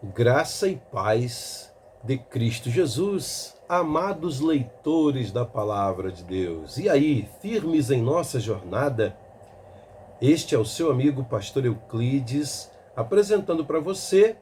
Graça e paz de Cristo Jesus, amados leitores da Palavra de Deus. E aí, firmes em nossa jornada? Este é o seu amigo Pastor Euclides, apresentando para você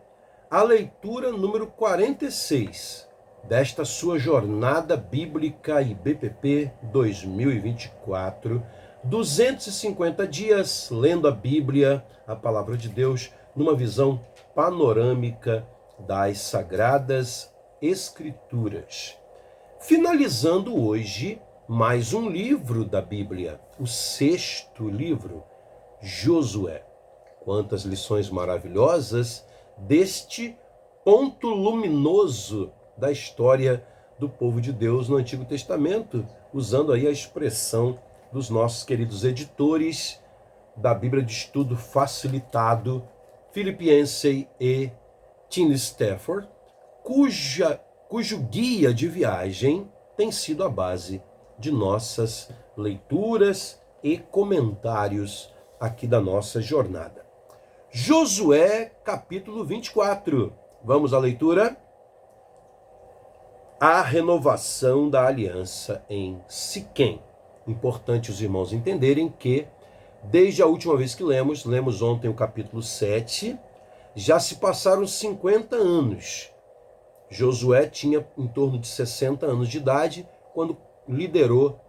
a leitura número 46 desta sua jornada bíblica IBPP 2024. 250 dias lendo a Bíblia, a Palavra de Deus, numa visão panorâmica das Sagradas Escrituras. Finalizando hoje mais um livro da Bíblia, o 6º livro, Josué. Quantas lições maravilhosas deste ponto luminoso da história do povo de Deus no Antigo Testamento, usando aí a expressão dos nossos queridos editores da Bíblia de Estudo Facilitado, Philip Yancey e Tim Stafford, cujo guia de viagem tem sido a base de nossas leituras e comentários aqui da nossa jornada. Josué, capítulo 24. Vamos à leitura? A renovação da aliança em Siquém. Importante os irmãos entenderem que, desde a última vez que lemos ontem o capítulo 7, já se passaram 50 anos. Josué tinha em torno de 60 anos de idade quando liderou,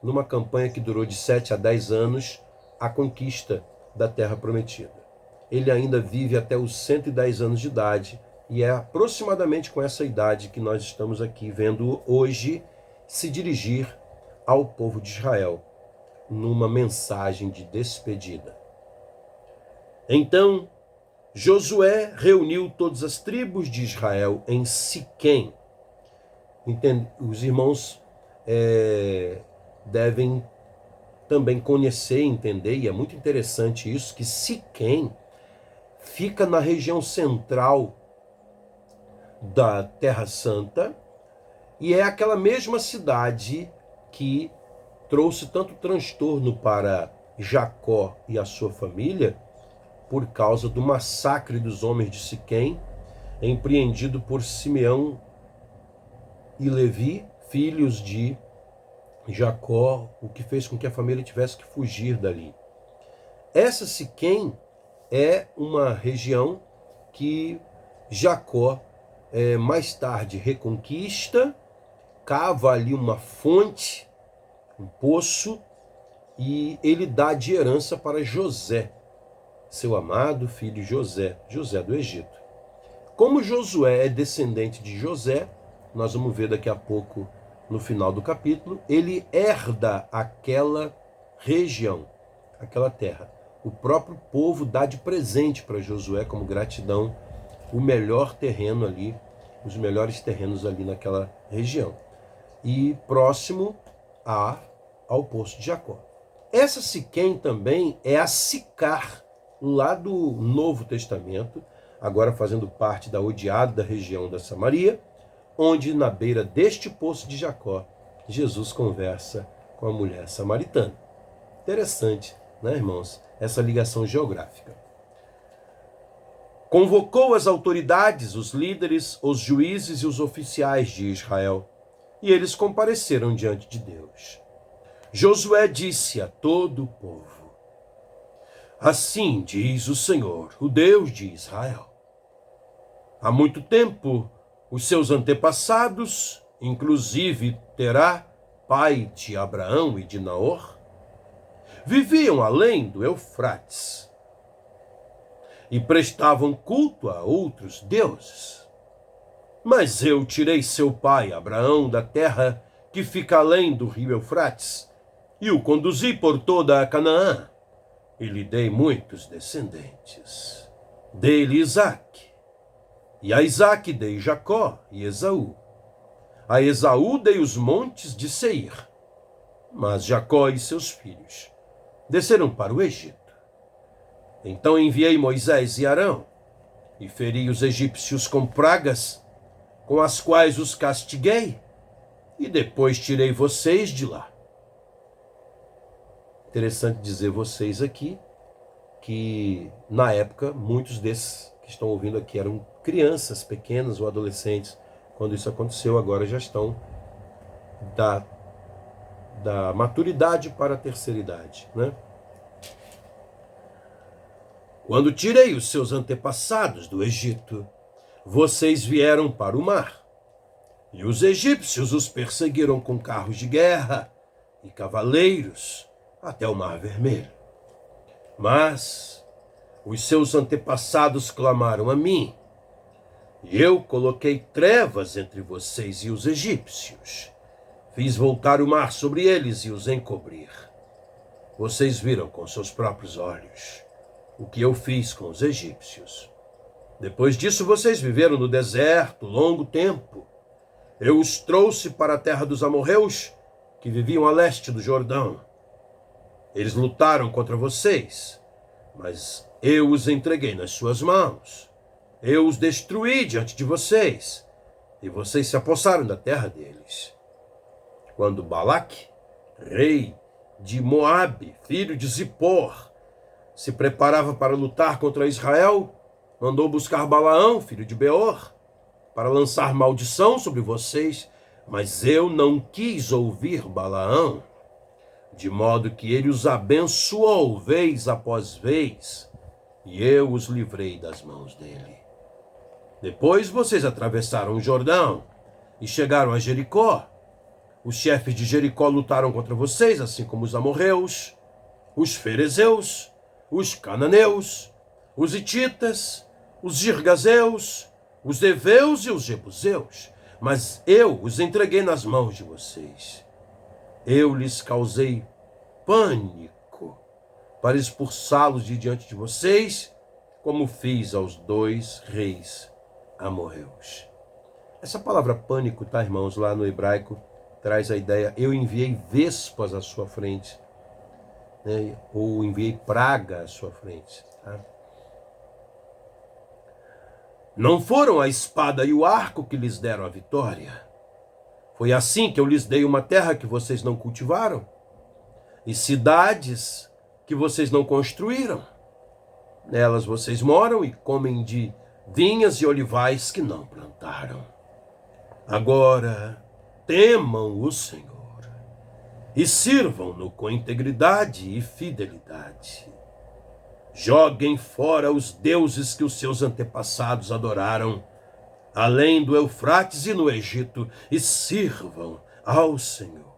numa campanha que durou de 7 a 10 anos, a conquista da Terra Prometida. Ele ainda vive até os 110 anos de idade, e é aproximadamente com essa idade que nós estamos aqui vendo hoje se dirigir ao povo de Israel, numa mensagem de despedida. Então, Josué reuniu todas as tribos de Israel em Siquém. Os irmãos devem também conhecer e entender, e é muito interessante isso, que Siquém fica na região central da Terra Santa, e é aquela mesma cidade que trouxe tanto transtorno para Jacó e a sua família, por causa do massacre dos homens de Siquém, empreendido por Simeão e Levi, filhos de Jacó, o que fez com que a família tivesse que fugir dali. Essa Siquém é uma região que Jacó mais tarde reconquista, cava ali uma fonte, um poço, e ele dá de herança para José, seu amado filho José do Egito. Como Josué é descendente de José, nós vamos ver daqui a pouco no final do capítulo, ele herda aquela região, aquela terra. O próprio povo dá de presente para Josué como gratidão o melhor terreno ali, os melhores terrenos ali naquela região. E próximo ao poço de Jacó. Essa Siquém também é a Sicar, lá do Novo Testamento, agora fazendo parte da odiada região da Samaria, onde na beira deste poço de Jacó, Jesus conversa com a mulher samaritana. Interessante, né, irmãos? Essa ligação geográfica. Convocou as autoridades, os líderes, os juízes e os oficiais de Israel, e eles compareceram diante de Deus. Josué disse a todo o povo: assim diz o Senhor, o Deus de Israel. Há muito tempo, os seus antepassados, inclusive Terá, pai de Abraão e de Naor, viviam além do Eufrates e prestavam culto a outros deuses. Mas eu tirei seu pai Abraão da terra que fica além do rio Eufrates e o conduzi por toda a Canaã e lhe dei muitos descendentes. Dei-lhe Isaque, e a Isaque dei Jacó e Esaú. A Esaú dei os montes de Seir, mas Jacó e seus filhos desceram para o Egito. Então enviei Moisés e Arão, e feri os egípcios com pragas, com as quais os castiguei, e depois tirei vocês de lá. Interessante dizer vocês aqui, que na época muitos desses que estão ouvindo aqui eram crianças pequenas ou adolescentes quando isso aconteceu, agora já estão da maturidade para a terceira idade, né? Quando tirei os seus antepassados do Egito, vocês vieram para o mar, e os egípcios os perseguiram com carros de guerra e cavaleiros até o Mar Vermelho. Mas os seus antepassados clamaram a mim, e eu coloquei trevas entre vocês e os egípcios. Fiz voltar o mar sobre eles e os encobrir. Vocês viram com seus próprios olhos o que eu fiz com os egípcios. Depois disso, vocês viveram no deserto longo tempo. Eu os trouxe para a terra dos amorreus, que viviam a leste do Jordão. Eles lutaram contra vocês, mas eu os entreguei nas suas mãos. Eu os destruí diante de vocês, e vocês se apossaram da terra deles. Quando Balaque, rei de Moabe, filho de Zippor, se preparava para lutar contra Israel, mandou buscar Balaão, filho de Beor, para lançar maldição sobre vocês, mas eu não quis ouvir Balaão, de modo que ele os abençoou vez após vez, e eu os livrei das mãos dele. Depois vocês atravessaram o Jordão e chegaram a Jericó. Os chefes de Jericó lutaram contra vocês, assim como os amorreus, os ferezeus, os cananeus, os hititas, os girgazeus, os heveus e os jebuseus. Mas eu os entreguei nas mãos de vocês. Eu lhes causei pânico para expulsá-los de diante de vocês, como fiz aos 2 reis amorreus. Essa palavra pânico, tá, irmãos, lá no hebraico, traz a ideia, eu enviei vespas à sua frente, né? Ou enviei praga à sua frente. Tá? Não foram a espada e o arco que lhes deram a vitória. Foi assim que eu lhes dei uma terra que vocês não cultivaram, e cidades que vocês não construíram. Nelas vocês moram e comem de vinhas e olivais que não plantaram. Agora, temam o Senhor e sirvam-no com integridade e fidelidade. Joguem fora os deuses que os seus antepassados adoraram, além do Eufrates e no Egito, e sirvam ao Senhor.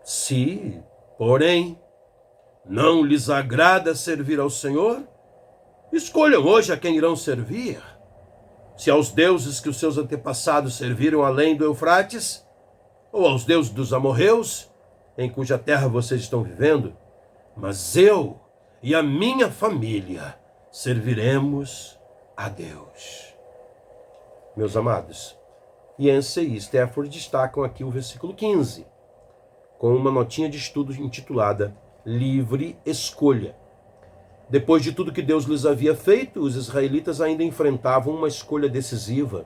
Se, porém, não lhes agrada servir ao Senhor, escolham hoje a quem irão servir. Se aos deuses que os seus antepassados serviram além do Eufrates, ou aos deuses dos amorreus, em cuja terra vocês estão vivendo, mas eu e a minha família serviremos a Deus. Meus amados, Yancey e Stafford destacam aqui o versículo 15, com uma notinha de estudo intitulada Livre Escolha. Depois de tudo que Deus lhes havia feito, os israelitas ainda enfrentavam uma escolha decisiva.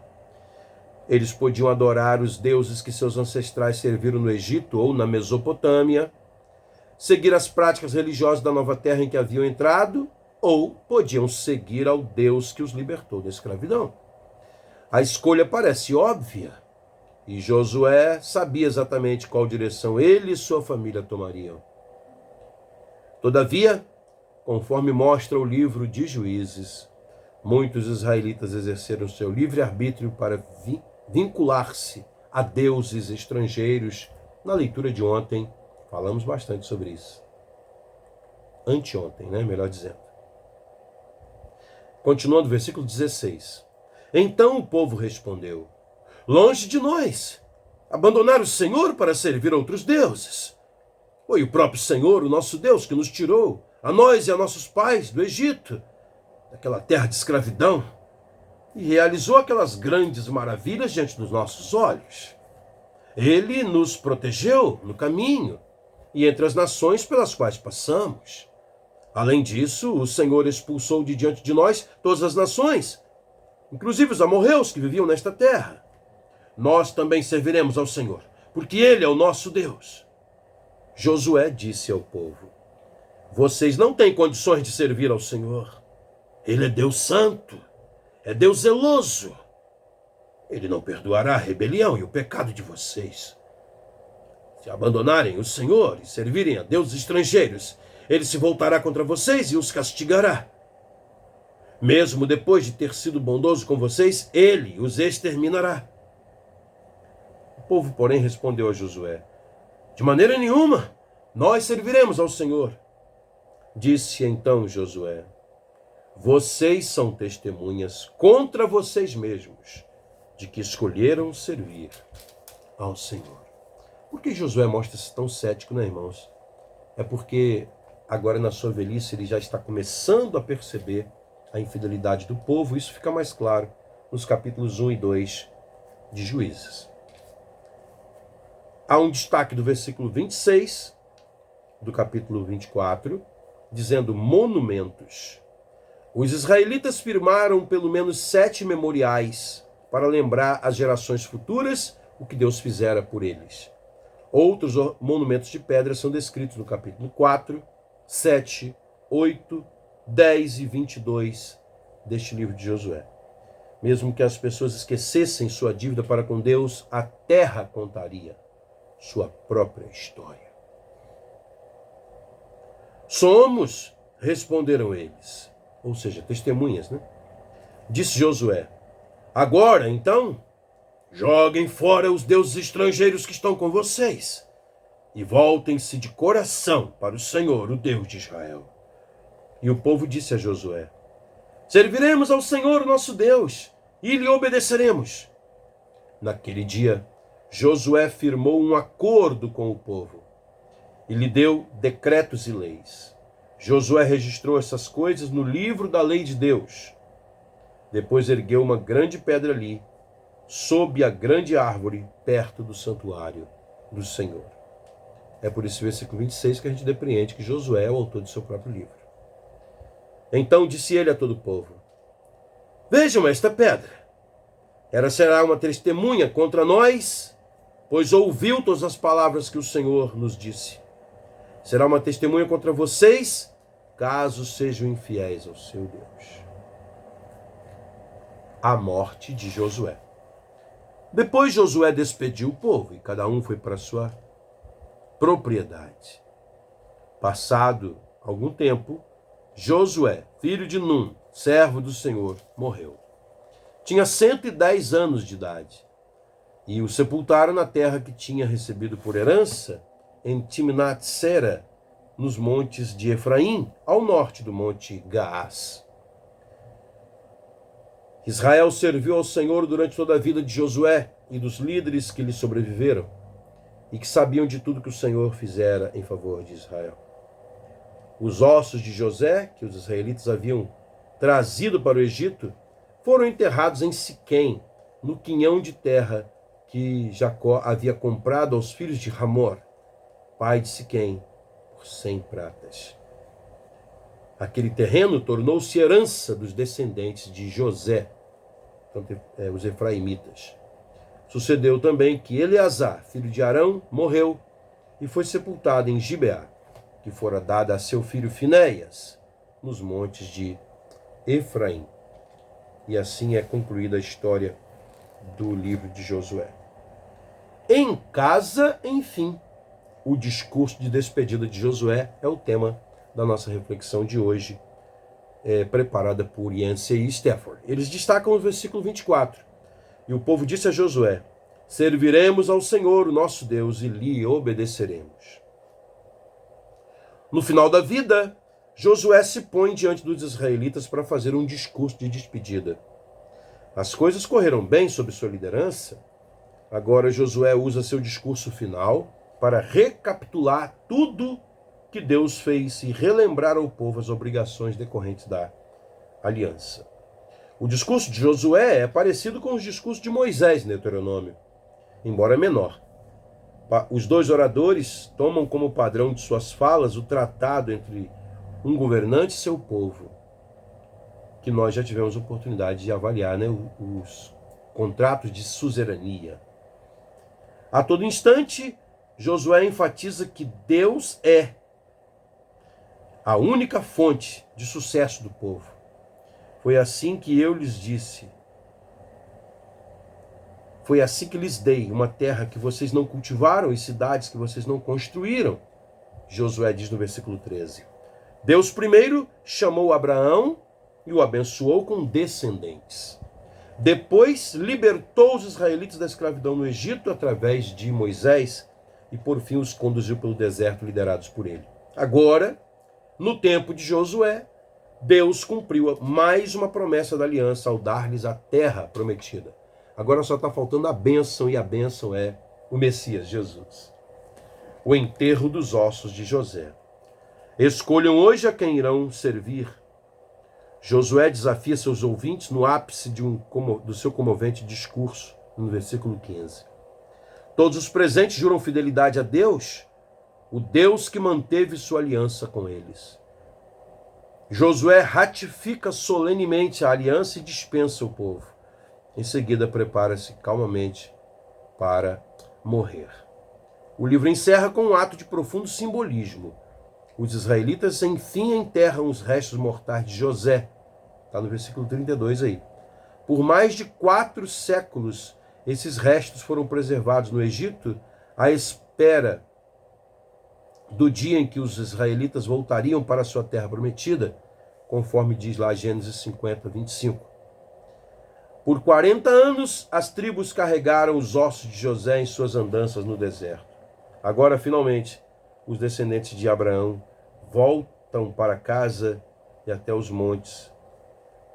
Eles podiam adorar os deuses que seus ancestrais serviram no Egito ou na Mesopotâmia, seguir as práticas religiosas da nova terra em que haviam entrado, ou podiam seguir ao Deus que os libertou da escravidão. A escolha parece óbvia, e Josué sabia exatamente qual direção ele e sua família tomariam. Todavia, conforme mostra o livro de Juízes, muitos israelitas exerceram seu livre-arbítrio para vincular-se a deuses estrangeiros. Na leitura de ontem, falamos bastante sobre isso. Anteontem, né? Melhor dizendo. Continuando o versículo 16. Então o povo respondeu: longe de nós, abandonar o Senhor para servir outros deuses. Foi o próprio Senhor, o nosso Deus, que nos tirou, a nós e a nossos pais, do Egito, daquela terra de escravidão, e realizou aquelas grandes maravilhas diante dos nossos olhos. Ele nos protegeu no caminho e entre as nações pelas quais passamos. Além disso, o Senhor expulsou de diante de nós todas as nações, inclusive os amorreus que viviam nesta terra. Nós também serviremos ao Senhor, porque Ele é o nosso Deus. Josué disse ao povo: vocês não têm condições de servir ao Senhor. Ele é Deus santo, é Deus zeloso. Ele não perdoará a rebelião e o pecado de vocês. Se abandonarem o Senhor e servirem a deuses estrangeiros, ele se voltará contra vocês e os castigará. Mesmo depois de ter sido bondoso com vocês, ele os exterminará. O povo, porém, respondeu a Josué: de maneira nenhuma, nós serviremos ao Senhor. Disse então Josué: vocês são testemunhas contra vocês mesmos de que escolheram servir ao Senhor. Por que Josué mostra-se tão cético, né, irmãos? É porque agora na sua velhice ele já está começando a perceber a infidelidade do povo. Isso fica mais claro nos capítulos 1 e 2 de Juízes. Há um destaque do versículo 26 do capítulo 24, dizendo monumentos. Os israelitas firmaram pelo menos 7 memoriais para lembrar às gerações futuras o que Deus fizera por eles. Outros monumentos de pedra são descritos no capítulo 4, 7, 8, 10 e 22 deste livro de Josué. Mesmo que as pessoas esquecessem sua dívida para com Deus, a terra contaria sua própria história. Somos, responderam eles, ou seja, testemunhas, né? Disse Josué: agora, então, joguem fora os deuses estrangeiros que estão com vocês e voltem-se de coração para o Senhor, o Deus de Israel. E o povo disse a Josué: serviremos ao Senhor, nosso Deus, e lhe obedeceremos. Naquele dia, Josué firmou um acordo com o povo e lhe deu decretos e leis. Josué registrou essas coisas no livro da lei de Deus. Depois ergueu uma grande pedra ali, sob a grande árvore, perto do santuário do Senhor. É por esse versículo 26 que a gente depreende que Josué é o autor do seu próprio livro. Então disse ele a todo o povo: vejam esta pedra. Ela será uma testemunha contra nós, pois ouviu todas as palavras que o Senhor nos disse. Será uma testemunha contra vocês, caso sejam infiéis ao seu Deus. A morte de Josué. Depois Josué despediu o povo e cada um foi para sua propriedade. Passado algum tempo, Josué, filho de Num, servo do Senhor, morreu. Tinha 110 anos de idade e o sepultaram na terra que tinha recebido por herança, em Timnat-Sera, nos montes de Efraim, ao norte do monte Gaás. Israel serviu ao Senhor durante toda a vida de Josué e dos líderes que lhe sobreviveram e que sabiam de tudo que o Senhor fizera em favor de Israel. Os ossos de José, que os israelitas haviam trazido para o Egito, foram enterrados em Siquém, no quinhão de terra que Jacó havia comprado aos filhos de Hamor, pai de Siquém, por 100 pratas. Aquele terreno tornou-se herança dos descendentes de José, os efraimitas. Sucedeu também que Eleazar, filho de Arão, morreu e foi sepultado em Gibeá, que fora dada a seu filho Finéias, nos montes de Efraim. E assim é concluída a história do livro de Josué. Em casa, enfim, o discurso de despedida de Josué é o tema da nossa reflexão de hoje, preparada por Yancey e Stafford. Eles destacam o versículo 24. E o povo disse a Josué: serviremos ao Senhor, o nosso Deus, e lhe obedeceremos. No final da vida, Josué se põe diante dos israelitas para fazer um discurso de despedida. As coisas correram bem sob sua liderança. Agora Josué usa seu discurso final para recapitular tudo que Deus fez e relembrar ao povo as obrigações decorrentes da aliança. O discurso de Josué é parecido com os discursos de Moisés, no Deuteronômio, embora menor. Os dois oradores tomam como padrão de suas falas o tratado entre um governante e seu povo, que nós já tivemos oportunidade de avaliar, né? Os contratos de suzerania. A todo instante, Josué enfatiza que Deus é a única fonte de sucesso do povo. Foi assim que eu lhes disse. Foi assim que lhes dei uma terra que vocês não cultivaram e cidades que vocês não construíram. Josué diz no versículo 13. Deus primeiro chamou Abraão e o abençoou com descendentes. Depois libertou os israelitas da escravidão no Egito através de Moisés e por fim os conduziu pelo deserto liderados por ele. Agora, no tempo de Josué, Deus cumpriu mais uma promessa da aliança ao dar-lhes a terra prometida. Agora só está faltando a bênção, e a bênção é o Messias, Jesus. O enterro dos ossos de José. Escolham hoje a quem irão servir. Josué desafia seus ouvintes no ápice do seu comovente discurso, no versículo 15. Todos os presentes juram fidelidade a Deus, o Deus que manteve sua aliança com eles. Josué ratifica solenemente a aliança e dispensa o povo. Em seguida, prepara-se calmamente para morrer. O livro encerra com um ato de profundo simbolismo. Os israelitas, enfim, enterram os restos mortais de José. Está no versículo 32 aí. Por mais de 4 séculos, esses restos foram preservados no Egito, à espera do dia em que os israelitas voltariam para a sua terra prometida, conforme diz lá Gênesis 50, 25. Por 40 anos, as tribos carregaram os ossos de José em suas andanças no deserto. Agora, finalmente, os descendentes de Abraão voltam para casa e até os montes,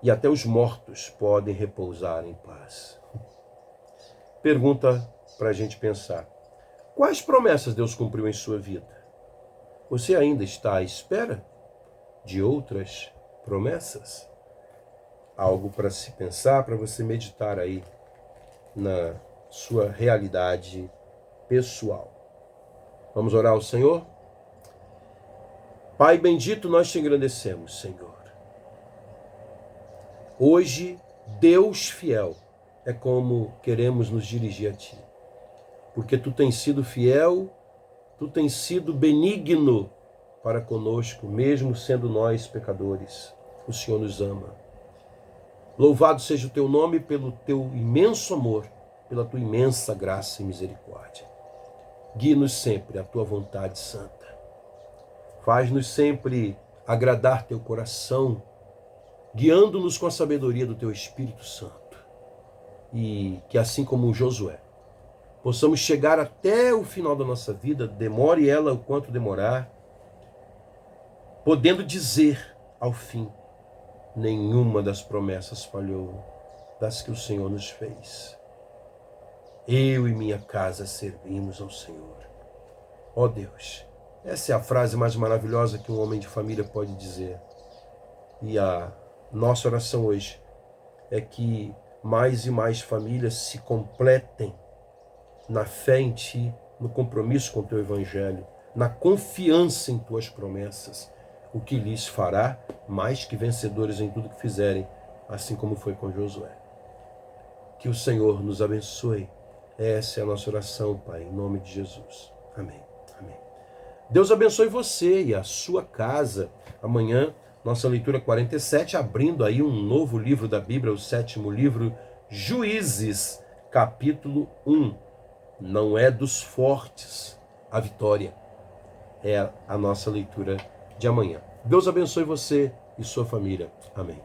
e até os mortos podem repousar em paz. Pergunta para a gente pensar. Quais promessas Deus cumpriu em sua vida? Você ainda está à espera de outras promessas? Algo para se pensar, para você meditar aí na sua realidade pessoal. Vamos orar ao Senhor? Pai bendito, nós te engrandecemos, Senhor. Hoje, Deus fiel é como queremos nos dirigir a Ti. Porque Tu tens sido fiel, Tu tens sido benigno para conosco, mesmo sendo nós pecadores. O Senhor nos ama. Louvado seja o Teu nome pelo Teu imenso amor, pela Tua imensa graça e misericórdia. Guie-nos sempre à Tua vontade santa. Faz-nos sempre agradar Teu coração, guiando-nos com a sabedoria do Teu Espírito Santo. E que assim como Josué, possamos chegar até o final da nossa vida, demore ela o quanto demorar, podendo dizer ao fim: nenhuma das promessas falhou das que o Senhor nos fez. Eu e minha casa servimos ao Senhor. Ó Deus, essa é a frase mais maravilhosa que um homem de família pode dizer. E a nossa oração hoje é que mais e mais famílias se completem na fé em Ti, no compromisso com o Teu Evangelho, na confiança em Tuas promessas, o que lhes fará mais que vencedores em tudo que fizerem, assim como foi com Josué. Que o Senhor nos abençoe. Essa é a nossa oração, Pai, em nome de Jesus. Amém. Amém. Deus abençoe você e a sua casa. Amanhã, nossa leitura 47, abrindo aí um novo livro da Bíblia, o 7º livro, Juízes, capítulo 1. Não é dos fortes a vitória. É a nossa leitura de amanhã. Deus abençoe você e sua família. Amém.